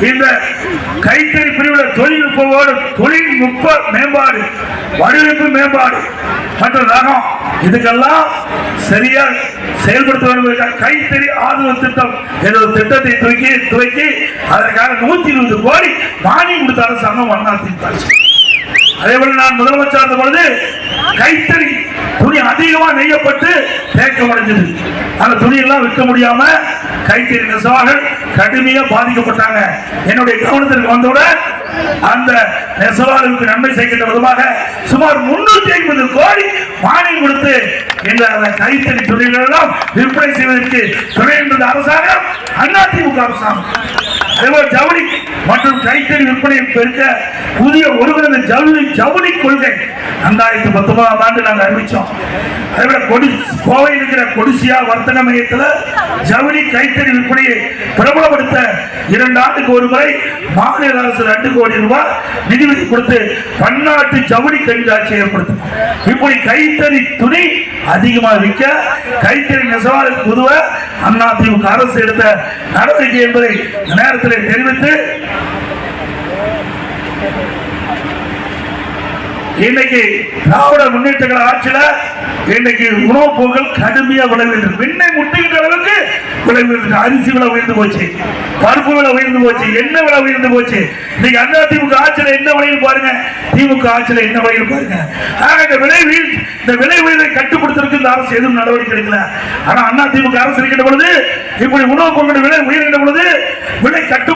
இந்த கைத்தறி பிரிவில் தொழில்நுட்போடு தொழில்நுட்ப மேம்பாடு, வடிவமைப்பு மேம்பாடு மற்றும் ரகம் இதுக்கெல்லாம் சரியா செயல்படுத்த வேண்டும். கைத்தறி ஆதரவு திட்டம் என்ற திட்டத்தை துவக்கி அதற்காக 120 கோடி மானியம் கொடுத்த அரசாங்கம் அதிமுக. அதே போல நான் முதலமைச்சர் இருந்த பொழுது கைத்தறி துணி அதிகமா நெய்யப்பட்டு தேக்கம் அடைஞ்சது. அந்த துணியெல்லாம் விற்க முடியாம கைத்தறி நெசவாளர்கள் கடுமையா பாதிக்கப்பட்டாங்க. என்னுடைய கவனத்திற்கு வந்தவுடன் அந்த நெசவாளர்களுக்கு நன்மை செய்கின்ற விதமாக சுமார் 350 கோடி மானியம் கொடுத்து இந்த கைத்தறி துணிகள் எல்லாம் விற்பனை செய்வதற்கு துணை என்ற அரசாங்கம் அதிமுக அரசாங்கம். அதேபோல் ஜவுளி மற்றும் கைத்தறி விற்பனையை பெருக்க புதிய ஒருங்கிணைந்த ஜவுளி கொள்கை 2019ஆம் ஆண்டு நாங்கள் அறிவிச்சோம். அதேபோல கோவையில் இருக்கிற கொடிசியா வர்த்தக மையத்தில் ஜவுளி கைத்தறி விற்பனையை பிரபலப்படுத்த 2 ஆண்டுக்கு ஒரு முறை மாநில அரசு 2 கோடி ரூபாய் நிதி கொடுத்து பன்னாட்டு ஜவுளி கண்காட்சி ஏற்படுத்தும். இப்படி கைத்தறி துணி அதிகமாக விற்க கைத்தறி நெசவாளருக்கு உதவ அதிமுக அரசு எடுத்த நடவடிக்கை என்பதை நேரத்தில் தெரிவித்து இன்னைக்கு திராவிட முன்னேற்ற கழக ஆட்சியில இன்னைக்கு உணவுப் பொருட்கள் கடுமையா விளைவிட்டு விண்ணை முட்டுகின்ற அளவுக்கு விளைவிட்டு அரிசி விலை உயர்ந்து போச்சு, பருப்பு விலை உயர்ந்து போச்சு, எண்ணெய் விலை உயர்ந்து போச்சு. இன்னைக்கு அதிமுக ஆட்சியில என்ன விலையில் பாருங்க, திமுக ஆட்சியில என்ன விலையில் பாருங்க. இந்த விலை உயர்வை கட்டுப்படுத்துவதற்கு இந்த அரசு எதுவும் நடவடிக்கை எடுக்கல. ஆனா அதிமுக அரசு இருக்கின்ற பொழுது இப்படி உணவுப் பொருட்கள் விலை உயர்கின்ற பொழுது விலை கட்டு